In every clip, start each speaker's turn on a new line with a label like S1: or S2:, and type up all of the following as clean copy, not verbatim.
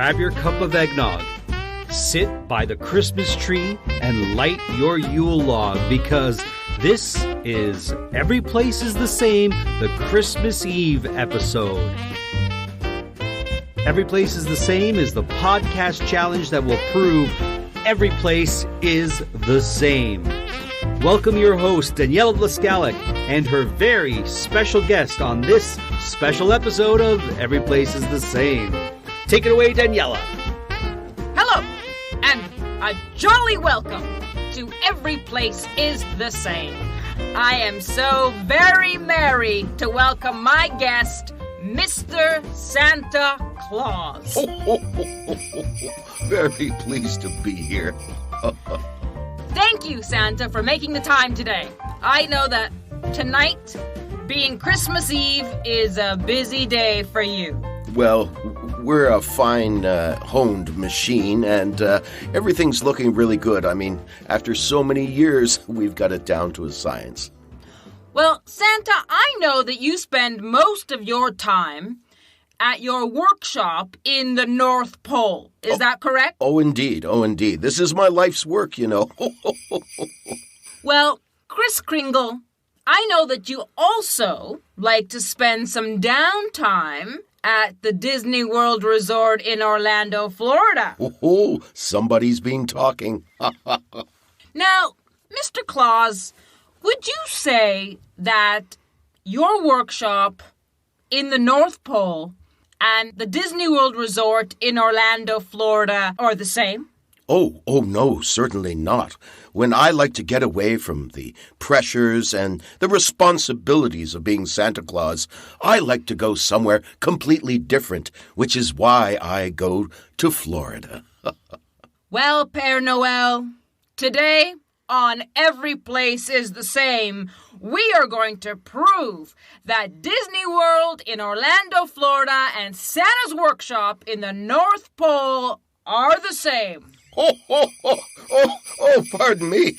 S1: grab your cup of eggnog, sit by the Christmas tree, and light your Yule log, because this is Everyplace Is The Same, the Christmas Eve episode. Everyplace Is The Same is the podcast challenge that will prove every place is the same. Welcome your host, Daniela Vlaskalic, and her very special guest on this special episode of Everyplace Is The Same. Take it away, Daniela.
S2: Hello, and a jolly welcome to Every Place Is The Same. I am so very merry to welcome my guest, Mr. Santa Claus.
S3: Very pleased to be here.
S2: Thank you, Santa, for making the time today. I know that tonight, being Christmas Eve, is a busy day for you.
S3: Well, we're a fine honed machine, and everything's looking really good. I mean, after so many years, we've got it down to a science.
S2: Well, Santa, I know that you spend most of your time at your workshop in the North Pole. Is that correct?
S3: Oh, indeed. Oh, indeed. This is my life's work, you know.
S2: Well, Kris Kringle, I know that you also like to spend some downtime at the Disney World Resort in Orlando, Florida.
S3: Oh, somebody's been talking.
S2: Now, Mr. Claus, would you say that your workshop in the North Pole and the Disney World Resort in Orlando, Florida are the same?
S3: Oh, no, certainly not. When I like to get away from the pressures and the responsibilities of being Santa Claus, I like to go somewhere completely different, which is why I go to Florida.
S2: Well, Père Noël, today on Every Place Is The Same, we are going to prove that Disney World in Orlando, Florida and Santa's Workshop in the North Pole are the same.
S3: Pardon me.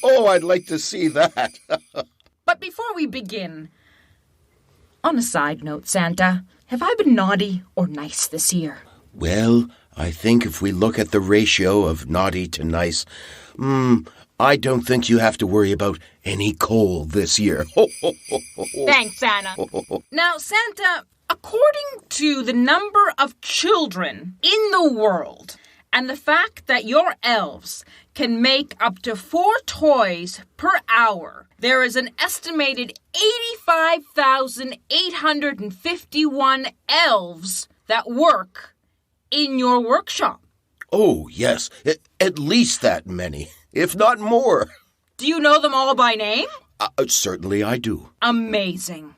S3: I'd like to see that.
S2: But before we begin, on a side note, Santa, have I been naughty or nice this year?
S3: Well, I think if we look at the ratio of naughty to nice, I don't think you have to worry about any coal this year.
S2: Thanks, Santa. Now, Santa, according to the number of children in the world and the fact that your elves can make up to 4 toys per hour, there is an estimated 85,851 elves that work in your workshop.
S3: Oh, yes, at least that many, if not more.
S2: Do you know them all by name?
S3: Certainly I do.
S2: Amazing.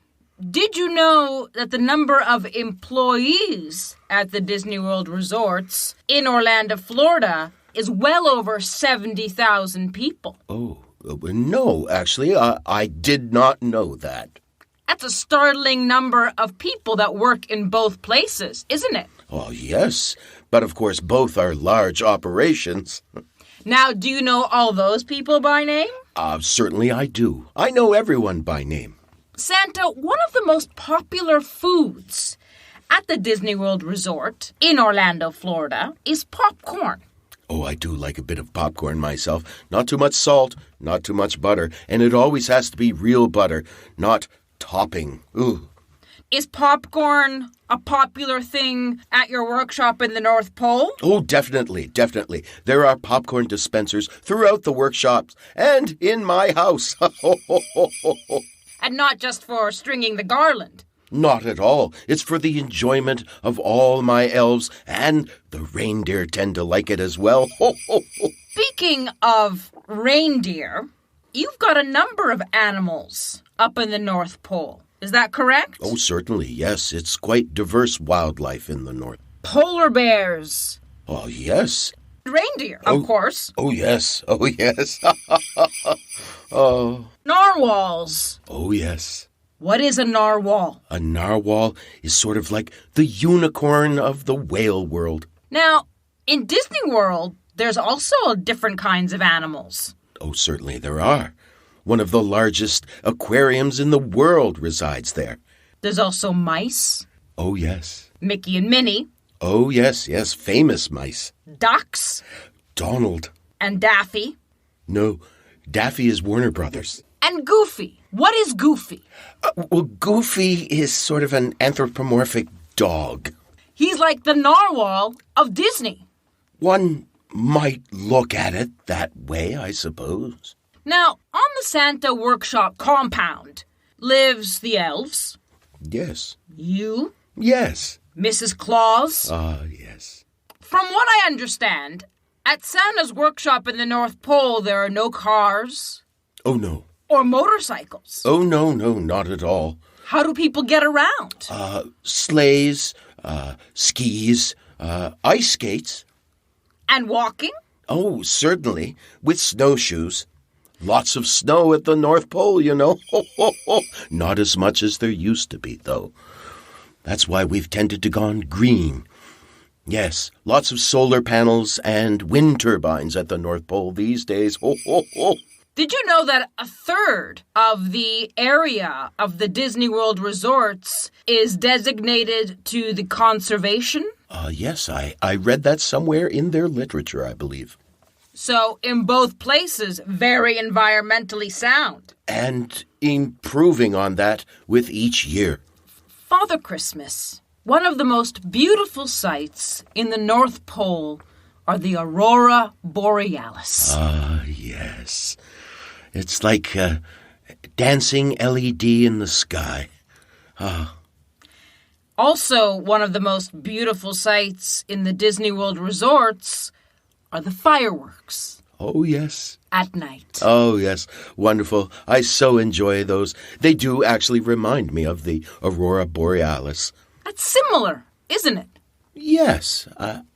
S2: Did you know that the number of employees at the Disney World resorts in Orlando, Florida is well over 70,000 people?
S3: Oh, no, actually, I did not know that.
S2: That's a startling number of people that work in both places, isn't it?
S3: Oh, yes, but of course both are large operations.
S2: Now, do you know all those people by name?
S3: Certainly I do. I know everyone by name.
S2: Santa, one of the most popular foods at the Disney World Resort in Orlando, Florida, is popcorn.
S3: Oh, I do like a bit of popcorn myself. Not too much salt, not too much butter, and it always has to be real butter, not topping. Ooh.
S2: Is popcorn a popular thing at your workshop in the North Pole?
S3: Oh, definitely. There are popcorn dispensers throughout the workshops and in my house.
S2: And not just for stringing the garland.
S3: Not at all. It's for the enjoyment of all my elves, and the reindeer tend to like it as well.
S2: Speaking of reindeer, you've got a number of animals up in the North Pole. Is that correct?
S3: Oh, certainly, yes. It's quite diverse wildlife in the north.
S2: Polar bears.
S3: Oh, yes.
S2: Reindeer, of course.
S3: Oh, yes. Oh.
S2: Narwhals.
S3: Oh, yes.
S2: What is a narwhal?
S3: A narwhal is sort of like the unicorn of the whale world.
S2: Now, in Disney World, there's also different kinds of animals.
S3: Oh, certainly there are. One of the largest aquariums in the world resides there.
S2: There's also mice.
S3: Oh, yes.
S2: Mickey and Minnie.
S3: Oh, yes, yes, famous mice.
S2: Ducks
S3: Donald.
S2: and Daffy
S3: No, Daffy is Warner Brothers.
S2: and Goofy. What is Goofy?
S3: Well, Goofy is sort of an anthropomorphic dog.
S2: He's like the narwhal of Disney.
S3: One might look at it that way, I suppose.
S2: Now, on the Santa Workshop compound lives the elves,
S3: Yes.
S2: you,
S3: Yes.
S2: Mrs. Claus.
S3: Yes.
S2: From what I understand, at Santa's workshop in the North Pole there are no cars
S3: Oh, no.
S2: or motorcycles.
S3: Oh, no, not at all.
S2: How do people get around?
S3: Sleighs, skis, ice skates.
S2: And walking?
S3: Oh, certainly, with snowshoes. Lots of snow at the North Pole, you know. Not as much as there used to be, though. That's why we've tended to gone green. Yes, lots of solar panels and wind turbines at the North Pole these days.
S2: Did you know that a third of the area of the Disney World resorts is designated to the conservation?
S3: Yes, I read that somewhere in their literature, I believe.
S2: So, in both places, very environmentally sound.
S3: And improving on that with each year.
S2: Father Christmas, one of the most beautiful sights in the North Pole are the Aurora Borealis.
S3: Yes. It's like dancing LED in the sky.
S2: Also, one of the most beautiful sights in the Disney World resorts are the fireworks
S3: Oh, yes.
S2: at night.
S3: Oh, yes. Wonderful. I so enjoy those. They do actually remind me of the Aurora Borealis.
S2: That's similar, isn't it?
S3: Yes,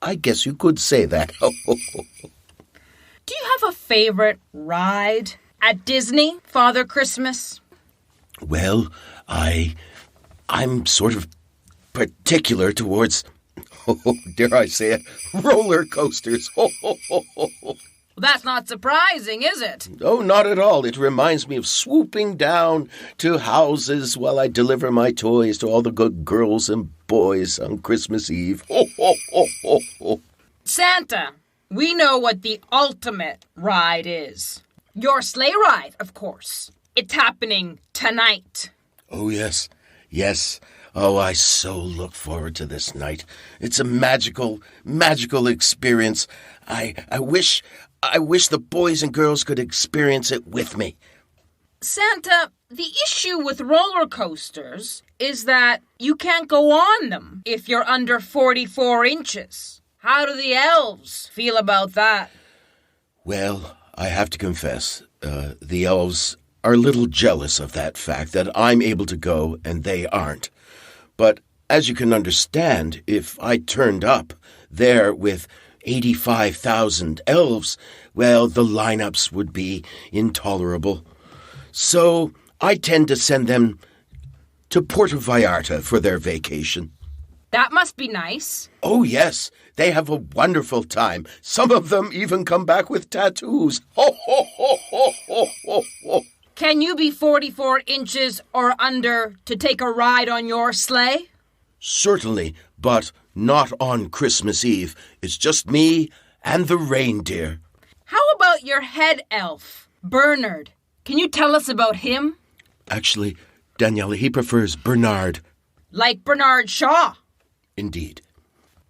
S3: I guess you could say that.
S2: Do you have a favorite ride at Disney, Father Christmas?
S3: Well, I'm sort of particular towards, dare I say it, roller coasters.
S2: Well, that's not surprising, is it?
S3: Oh, not at all. It reminds me of swooping down to houses while I deliver my toys to all the good girls and boys on Christmas Eve.
S2: Santa, we know what the ultimate ride is. Your sleigh ride, of course. It's happening tonight.
S3: Oh, yes. Yes. Oh, I so look forward to this night. It's a magical experience. I wish the boys and girls could experience it with me.
S2: Santa, the issue with roller coasters is that you can't go on them if you're under 44 inches. How do the elves feel about that?
S3: Well, I have to confess, the elves are a little jealous of that fact that I'm able to go and they aren't. But as you can understand, if I turned up there with 85,000 elves, well, the lineups would be intolerable. So I tend to send them to Puerto Vallarta for their vacation.
S2: That must be nice.
S3: Oh, yes, they have a wonderful time. Some of them even come back with tattoos. Ho, ho, ho, ho, ho, ho, ho.
S2: Can you be 44 inches or under to take a ride on your sleigh?
S3: Certainly, but not on Christmas Eve. It's just me and the reindeer.
S2: How about your head elf, Bernard? Can you tell us about him?
S3: Actually, Daniela, he prefers Bernard.
S2: Like Bernard Shaw.
S3: Indeed.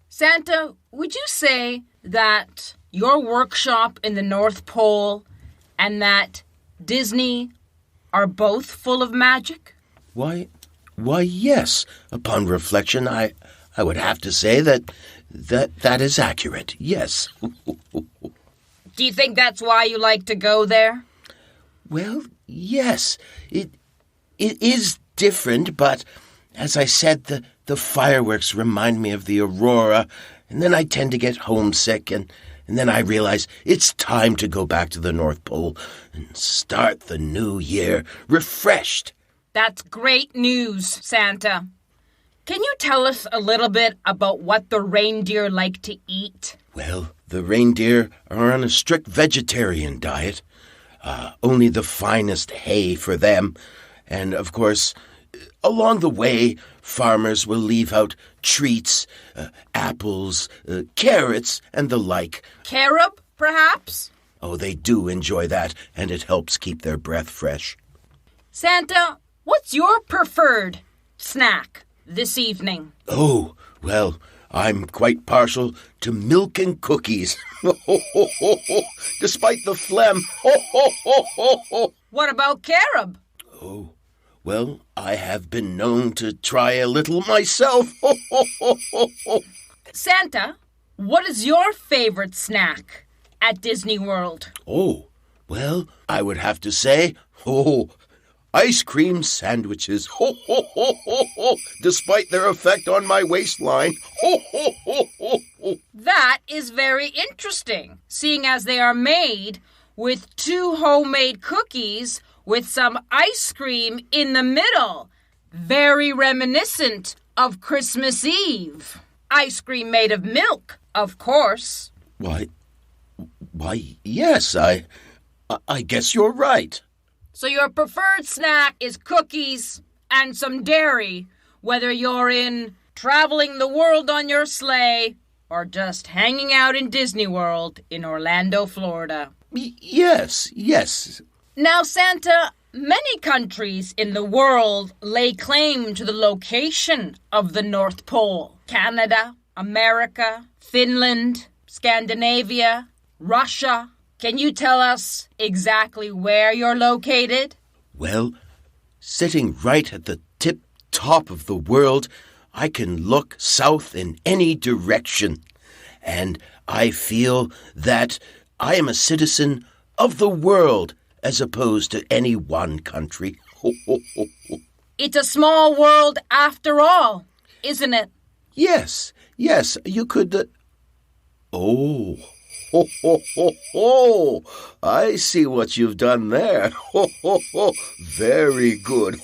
S2: Santa, would you say that your workshop in the North Pole and that Disney are both full of magic?
S3: Why, yes. Upon reflection, I would have to say that is accurate. Yes.
S2: Do you think that's why you like to go there?
S3: Well, yes. It is different, but as I said, the fireworks remind me of the aurora, and then I tend to get homesick, and then I realize it's time to go back to the North Pole and start the new year refreshed.
S2: That's great news, Santa. Can you tell us a little bit about what the reindeer like to eat?
S3: Well, the reindeer are on a strict vegetarian diet. Only the finest hay for them. And, of course, along the way, farmers will leave out treats, apples, carrots, and the like.
S2: Carob, perhaps?
S3: Oh, they do enjoy that, and it helps keep their breath fresh.
S2: Santa, what's your preferred snack this evening?
S3: Oh, well, I'm quite partial to milk and cookies. Despite the phlegm.
S2: What about carob?
S3: Oh, well, I have been known to try a little myself.
S2: Santa, what is your favorite snack at Disney World?
S3: Oh, well, I would have to say, ice cream sandwiches. Despite their effect on my waistline.
S2: That is very interesting, seeing as they are made with 2 homemade cookies with some ice cream in the middle. Very reminiscent of Christmas Eve. Ice cream made of milk, of course.
S3: Why, yes, I guess you're right.
S2: So your preferred snack is cookies and some dairy, whether you're traveling the world on your sleigh or just hanging out in Disney World in Orlando, Florida.
S3: Yes.
S2: Now, Santa, many countries in the world lay claim to the location of the North Pole. Canada, America, Finland, Scandinavia, Russia. Can you tell us exactly where you're located?
S3: Well, sitting right at the tip-top of the world, I can look south in any direction. And I feel that I am a citizen of the world as opposed to any one country.
S2: It's a small world after all, isn't it?
S3: Yes, you could... I see what you've done there. Very good.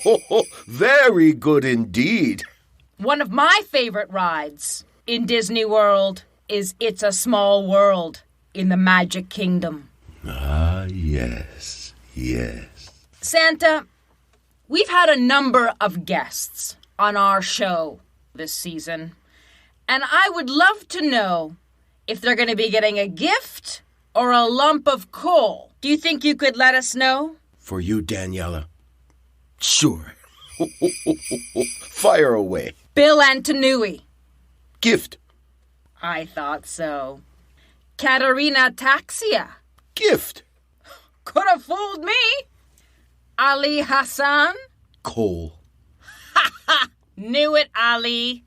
S3: Very good indeed.
S2: One of my favorite rides in Disney World is It's a Small World in the Magic Kingdom.
S3: Ah, yes.
S2: Santa, we've had a number of guests on our show this season, and I would love to know if they're going to be getting a gift or a lump of coal. Do you think you could let us know?
S3: For you, Daniela. Sure. Fire away.
S2: Bill Antonui.
S3: Gift.
S2: I thought so. Katerina Taxia.
S3: Gift.
S2: Could have fooled me. Ali Hassan.
S3: Coal.
S2: Knew it, Ali.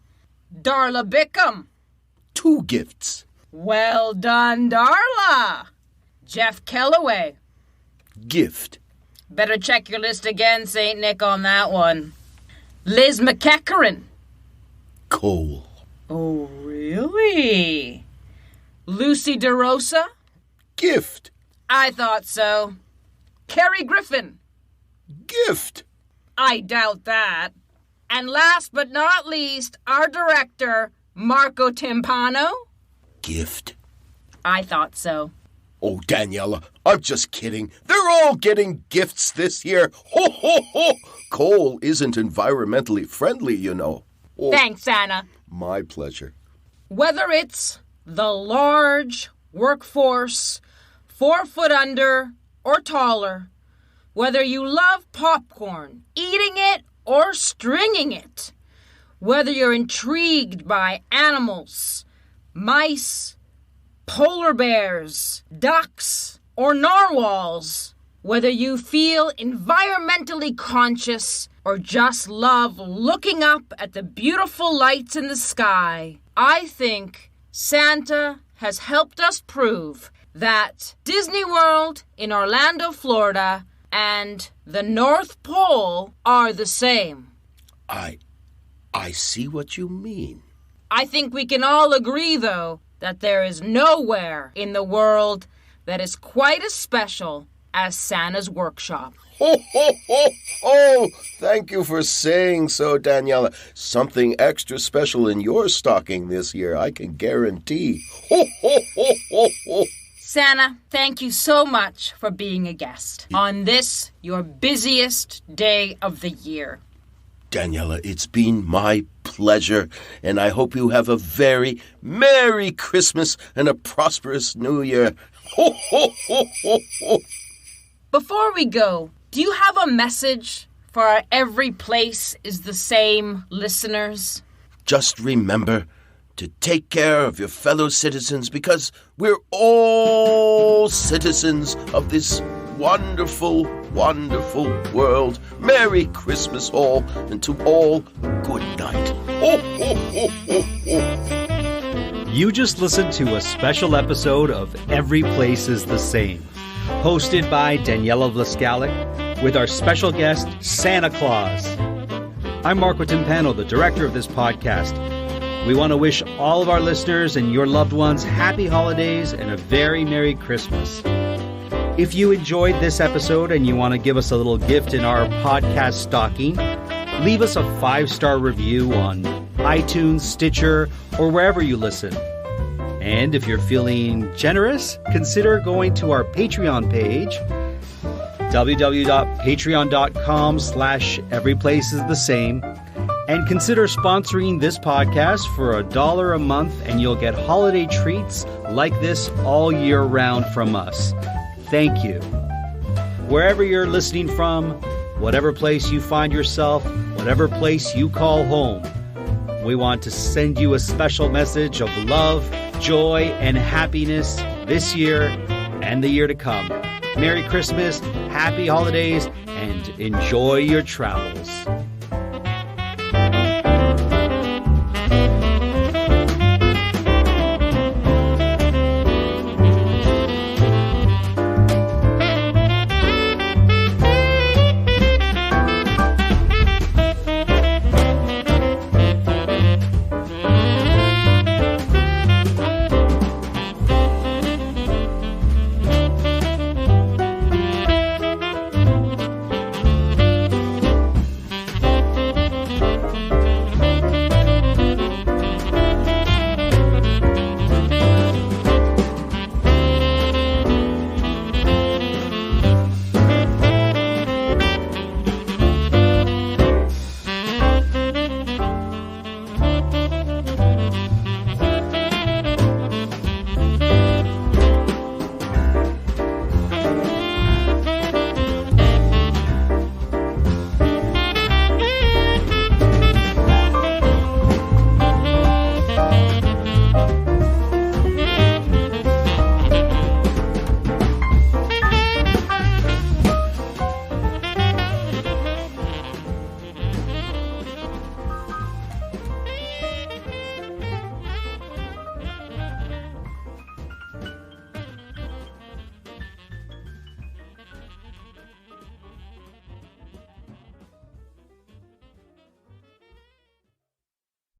S2: Darla Bickham.
S3: 2 gifts.
S2: Well done, Darla. Jeff Kellaway.
S3: Gift.
S2: Better check your list again, St. Nick, on that one. Liz McEachran.
S3: Coal.
S2: Oh, really? Lucy DeRosa.
S3: Gift.
S2: I thought so. Kerry Griffin.
S3: Gift.
S2: I doubt that. And last but not least, our director, Marco Timpano.
S3: Gift.
S2: I thought so.
S3: Oh, Daniela, I'm just kidding. They're all getting gifts this year. Ho, ho, ho! Coal isn't environmentally friendly, you know. Oh,
S2: Thanks, Anna.
S3: my pleasure.
S2: Whether it's the large workforce, 4 foot under or taller, whether you love popcorn, eating it or stringing it, whether you're intrigued by animals, mice, polar bears, ducks, or narwhals, whether you feel environmentally conscious or just love looking up at the beautiful lights in the sky, I think Santa has helped us prove that Disney World in Orlando, Florida, and the North Pole are the same.
S3: I see what you mean.
S2: I think we can all agree, though, that there is nowhere in the world that is quite as special as Santa's workshop.
S3: Ho, ho, ho, ho! Thank you for saying so, Daniela. Something extra special in your stocking this year, I can guarantee. Ho, ho, ho, ho, ho!
S2: Santa, thank you so much for being a guest on this, your busiest day of the year.
S3: Daniela, it's been my pleasure, and I hope you have a very Merry Christmas and a prosperous New Year. Ho, ho, ho, ho, ho.
S2: Before we go, do you have a message for our Every Place Is The Same listeners?
S3: Just remember to take care of your fellow citizens, because we're all citizens of this wonderful, wonderful world. Merry Christmas all, and to all, good night. Ho, ho, ho, ho, ho.
S1: You just listened to a special episode of Every Place Is The Same, hosted by Daniela Vlaskalic, with our special guest, Santa Claus. I'm Marco Timpano, the director of this podcast. We want to wish all of our listeners and your loved ones happy holidays and a very Merry Christmas. If you enjoyed this episode and you want to give us a little gift in our podcast stocking, leave us a 5-star review on iTunes, Stitcher, or wherever you listen. And if you're feeling generous, consider going to our Patreon page, www.patreon.com/everyplaceisthesame, and consider sponsoring this podcast for $1 a month, and you'll get holiday treats like this all year round from us. Thank you. Wherever you're listening from, whatever place you find yourself, whatever place you call home, we want to send you a special message of love, joy, and happiness this year and the year to come. Merry Christmas, happy holidays, and enjoy your travels.